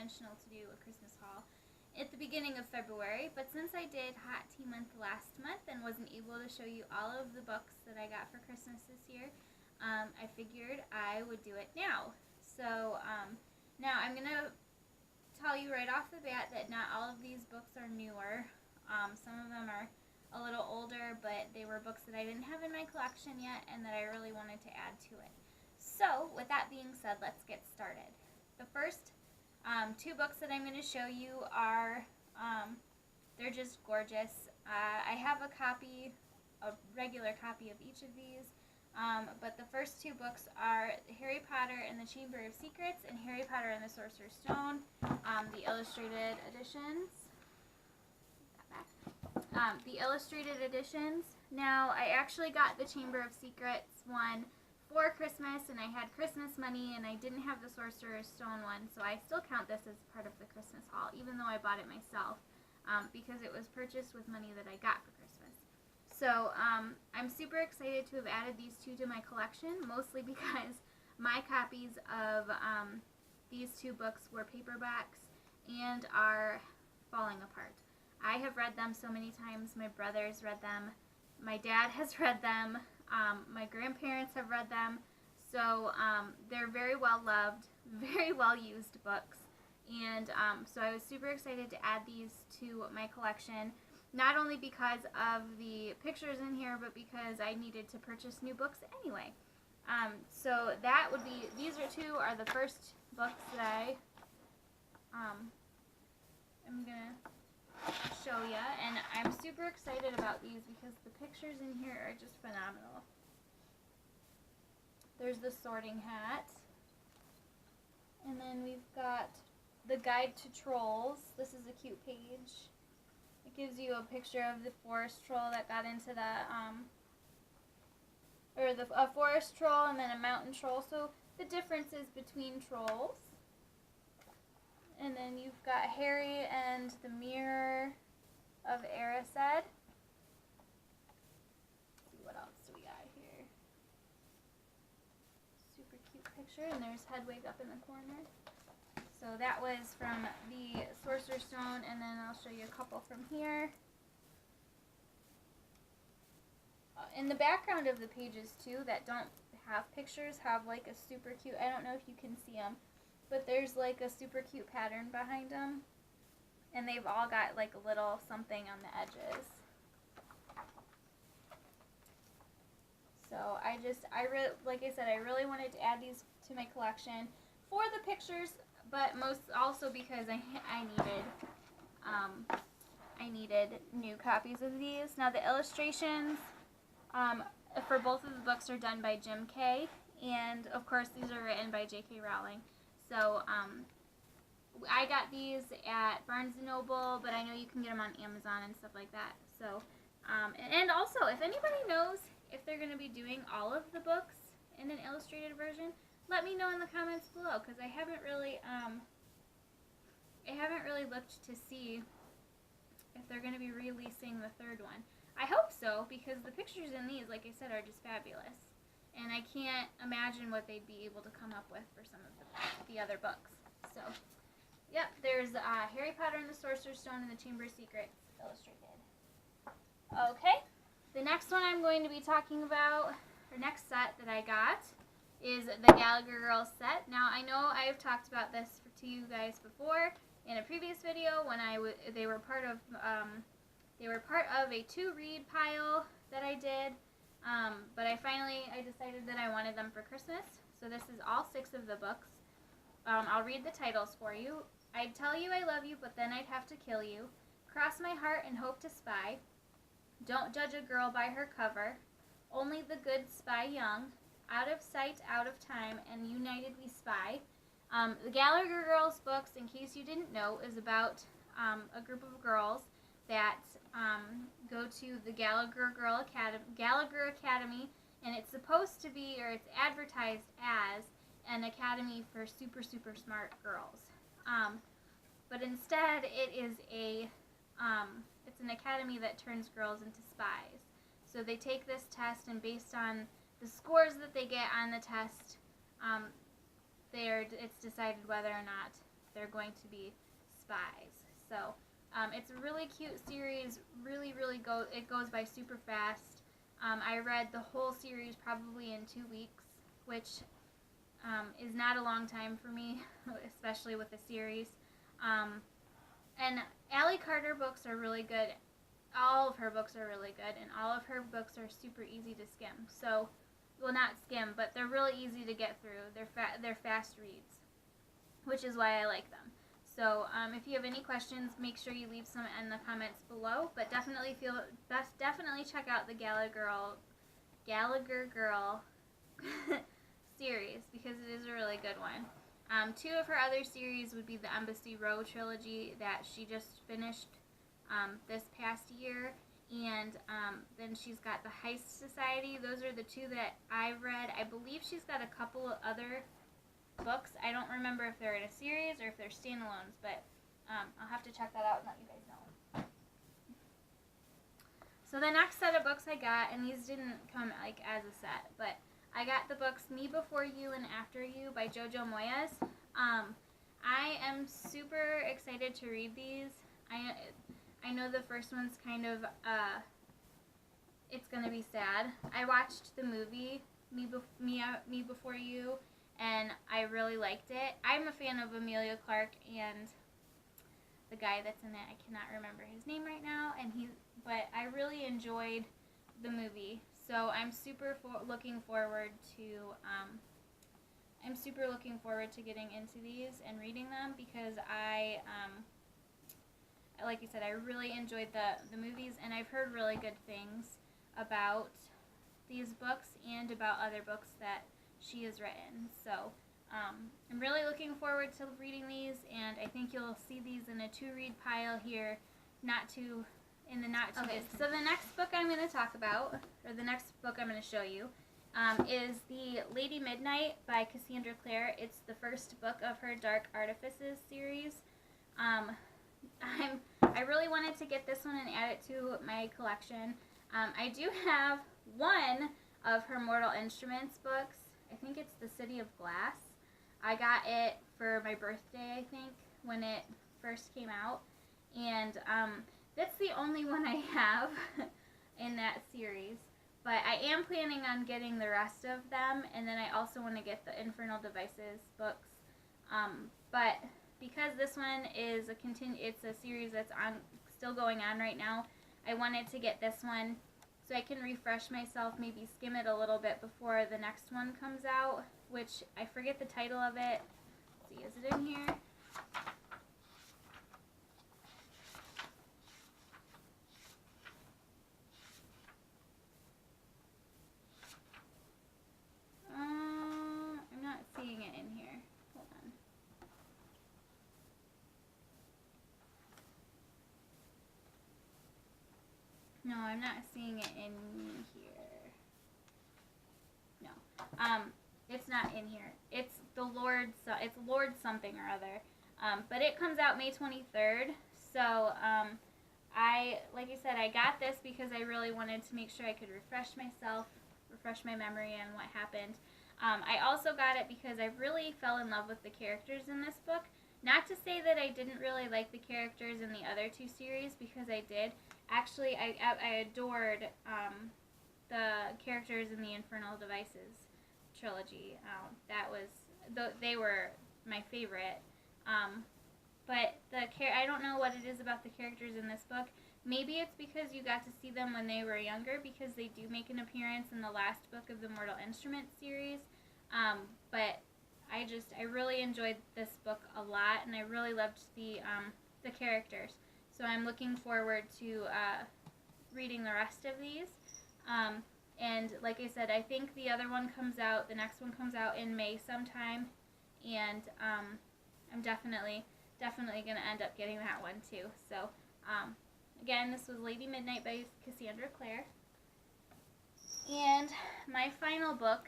conventional to do a Christmas haul at the beginning of February, but since I did Hot Tea Month last month and wasn't able to show you all of the books that I got for Christmas this year, I figured I would do it now. So now I'm going to tell you right off the bat that not all of these books are newer. Some of them are a little older, but they were books that I didn't have in my collection yet and that I really wanted to add to it. So with that being said, let's get started. The first two books that I'm going to show you are, they're just gorgeous. I have a regular copy of each of these, but the first two books are Harry Potter and the Chamber of Secrets and Harry Potter and the Sorcerer's Stone, the illustrated editions. The illustrated editions. Now, I actually got the Chamber of Secrets one for Christmas, and I had Christmas money, and I didn't have the Sorcerer's Stone one, so I still count this as part of the Christmas haul, even though I bought it myself, because it was purchased with money that I got for Christmas. So, I'm super excited to have added these two to my collection, mostly because my copies of these two books were paperbacks and are falling apart. I have read them so many times. My brothers read them. My dad has read them. My grandparents have read them. So they're very well loved, very well used books. And so I was super excited to add these to my collection, not only because of the pictures in here, but because I needed to purchase new books anyway. So that would be, these are the first books that I'm going to show you, and I'm super excited about these because the pictures in here are just phenomenal. There's the Sorting Hat, and then we've got the Guide to Trolls. This is a cute page. It gives you a picture of the forest troll that got into a forest troll and then a mountain troll, so the differences between trolls. And then you've got Harry and the Mirror of Erised. Let's see what else do we got here. Super cute picture, and there's Hedwig up in the corner. So that was from the Sorcerer's Stone, and then I'll show you a couple from here. In the background of the pages too that don't have pictures have like a super cute, I don't know if you can see them, but there's like a super cute pattern behind them, and they've all got like a little something on the edges. So like I said, I really wanted to add these to my collection for the pictures, but most also because I needed new copies of these. Now the illustrations for both of the books are done by Jim Kay, and of course these are written by J.K. Rowling. So I got these at Barnes & Noble, but I know you can get them on Amazon and stuff like that. So, and also, if anybody knows if they're going to be doing all of the books in an illustrated version, let me know in the comments below, because I haven't really looked to see if they're going to be releasing the third one. I hope so, because the pictures in these, like I said, are just fabulous. And I can't imagine what they'd be able to come up with for some of the other books. So, yep, there's Harry Potter and the Sorcerer's Stone and the Chamber of Secrets illustrated. Okay, the next one I'm going to be talking about, or next set that I got, is the Gallagher Girls set. Now, I know I've talked about this to you guys before in a previous video when they were part of a to-read pile that I did. But I decided that I wanted them for Christmas. So this is all 6 of the books. I'll read the titles for you. I'd tell you I love you, but then I'd have to kill you. Cross my heart and hope to spy. Don't judge a girl by her cover. Only the good spy young. Out of sight, out of time, and united we spy. The Gallagher Girls books, in case you didn't know, is about a group of girls that go to the Gallagher Academy, and it's supposed to be, or it's advertised as, an academy for super, super smart girls. But instead, it's an academy that turns girls into spies. So they take this test, and based on the scores that they get on the test, it's decided whether or not they're going to be spies. So it's a really cute series. Really, it goes by super fast. I read the whole series probably in 2 weeks, which is not a long time for me, especially with a series. And Allie Carter books are really good. All of her books are really good, and all of her books are super easy to skim. So, well, not skim, but they're really easy to get through. They're fast reads, which is why I like them. So, if you have any questions, make sure you leave some in the comments below. But definitely check out the Gallagher Girl series, because it is a really good one. 2 of her other series would be the Embassy Row trilogy that she just finished this past year, and then she's got the Heist Society. Those are the 2 that I've read. I believe she's got a couple of other books. I don't remember if they're in a series or if they're standalones, but I'll have to check that out and let you guys know. So the next set of books I got, and these didn't come like as a set, but I got the books Me Before You and After You by Jojo Moyes. I am super excited to read these. I know the first one's kind of, it's going to be sad. I watched the movie, Me Before You, and I really liked it. I'm a fan of Emilia Clarke and the guy that's in it. I cannot remember his name right now, but I really enjoyed the movie. So I'm super looking forward to getting into these and reading them, because like I said, I really enjoyed the movies, and I've heard really good things about these books and about other books that she has written. So I'm really looking forward to reading these, and I think you'll see these in a to-read pile here, in the not too distant. So the next book I'm going to talk about, or the next book I'm going to show you, is the Lady Midnight by Cassandra Clare. It's the first book of her Dark Artifices series. I really wanted to get this one and add it to my collection. I do have one of her Mortal Instruments books. I think it's The City of Glass. I got it for my birthday, I think, when it first came out. And that's the only one I have in that series. But I am planning on getting the rest of them, and then I also want to get the Infernal Devices books. But because this one is it's a series that's still going on right now, I wanted to get this one so I can refresh myself, maybe skim it a little bit before the next one comes out, which I forget the title of it. Let's see, is it in here? I'm not seeing it in here. Hold on. No, I'm not seeing it in here. No. It's not in here. It's it's Lord something or other. But it comes out May 23rd. So, like I said, I got this because I really wanted to make sure I could refresh my memory on what happened. I also got it because I really fell in love with the characters in this book. Not to say that I didn't really like the characters in the other 2 series, because I did. Actually, I adored the characters in the Infernal Devices trilogy. They were my favorite. But I don't know what it is about the characters in this book. Maybe it's because you got to see them when they were younger, because they do make an appearance in the last book of the Mortal Instruments series. But I really enjoyed this book a lot, and I really loved the characters. So I'm looking forward to reading the rest of these. And like I said, I think the next one comes out in May sometime, and I'm definitely going to end up getting that one too. So again, this was Lady Midnight by Cassandra Clare. And my final book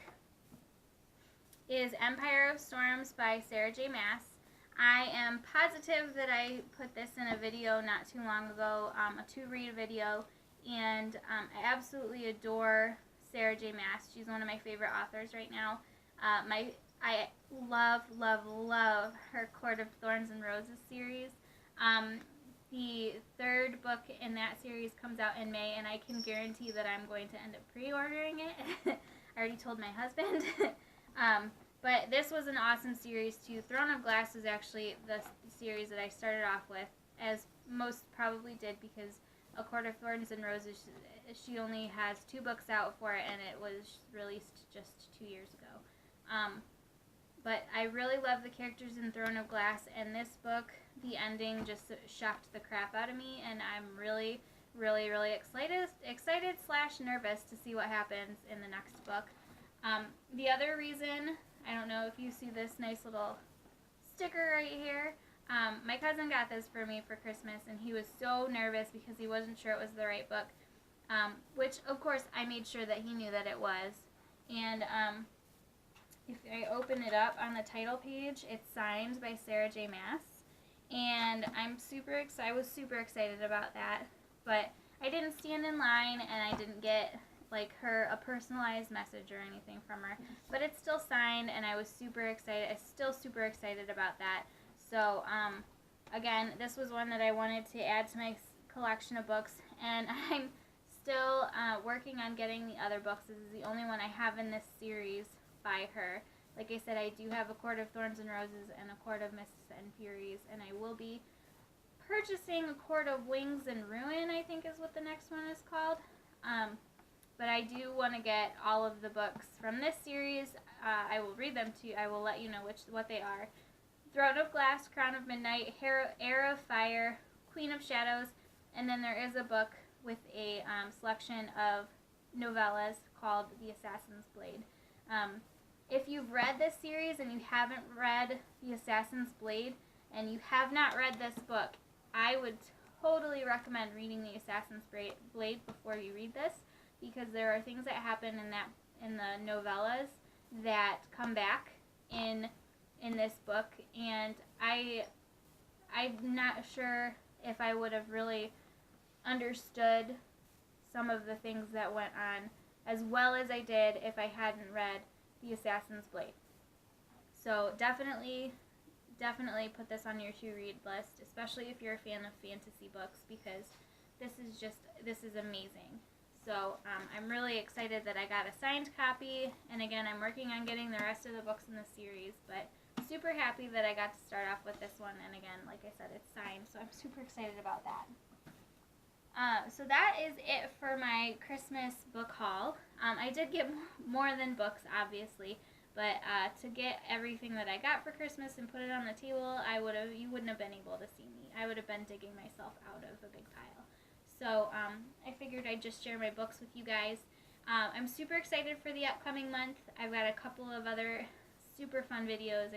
is Empire of Storms by Sarah J. Maas. I am positive that I put this in a video not too long ago, a to-read video, and I absolutely adore Sarah J. Maas. She's one of my favorite authors right now. I love, love, love her Court of Thorns and Roses series. The third book in that series comes out in May, and I can guarantee that I'm going to end up pre-ordering it. I already told my husband. But this was an awesome series too. Throne of Glass is actually the series that I started off with, as most probably did, because A Court of Thorns and Roses, she only has 2 books out for it, and it was released just 2 years ago. But I really love the characters in Throne of Glass, and this book, the ending just shocked the crap out of me, and I'm really, really, really excited slash nervous to see what happens in the next book. The other reason, I don't know if you see this nice little sticker right here, my cousin got this for me for Christmas, and he was so nervous because he wasn't sure it was the right book, which of course I made sure that he knew that it was. And if I open it up on the title page, it's signed by Sarah J. Maas, and I was super excited about that, but I didn't stand in line, and I didn't get like a personalized message or anything from her, but it's still signed, and I was super excited. I'm still super excited about that. So again, this was one that I wanted to add to my collection of books, and I'm still working on getting the other books. This is the only one I have in this series by her. Like I said, I do have A Court of Thorns and Roses and A Court of Mists and Furies, and I will be purchasing A Court of Wings and Ruin, I think is what the next one is called. But I do want to get all of the books from this series. I will read them to you. I will let you know what they are. Throne of Glass, Crown of Midnight, Heir of Fire, Queen of Shadows, and then there is a book with a selection of novellas called The Assassin's Blade. If you've read this series and you haven't read The Assassin's Blade, and you have not read this book, I would totally recommend reading The Assassin's Blade before you read this, because there are things that happen in the novellas that come back in this book, and I'm not sure if I would have really understood some of the things that went on as well as I did if I hadn't read The Assassin's Blade. So definitely put this on your to-read list, especially if you're a fan of fantasy books, because this is amazing. So I'm really excited that I got a signed copy, and again, I'm working on getting the rest of the books in the series, but super happy that I got to start off with this one, and again, like I said, it's signed, so I'm super excited about that. So that is it for my Christmas book haul. I did get more than books, obviously, but to get everything that I got for Christmas and put it on the table, you wouldn't have been able to see me. I would have been digging myself out of a big pile. So I figured I'd just share my books with you guys. I'm super excited for the upcoming month. I've got a couple of other super fun videos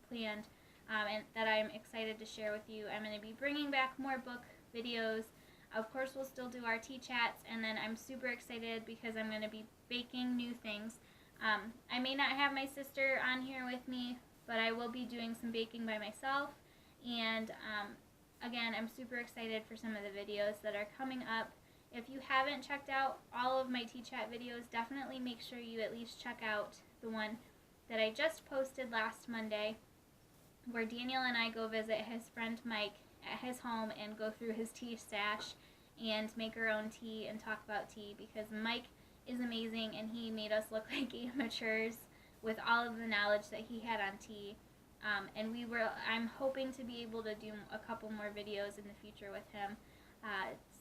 planned and that I'm excited to share with you. I'm going to be bringing back more book videos. Of course, we'll still do our tea chats, and then I'm super excited because I'm going to be baking new things. I may not have my sister on here with me, but I will be doing some baking by myself, and again, I'm super excited for some of the videos that are coming up. If you haven't checked out all of my tea chat videos, definitely make sure you at least check out the one that I just posted last Monday, where Daniel and I go visit his friend Mike at his home and go through his tea stash and make our own tea and talk about tea, because Mike is amazing and he made us look like amateurs with all of the knowledge that he had on tea. And I'm hoping to be able to do a couple more videos in the future with him.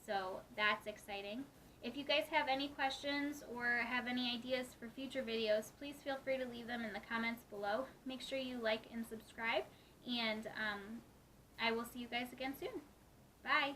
So that's exciting. If you guys have any questions or have any ideas for future videos, please feel free to leave them in the comments below. Make sure you like and subscribe, and I will see you guys again soon. Bye!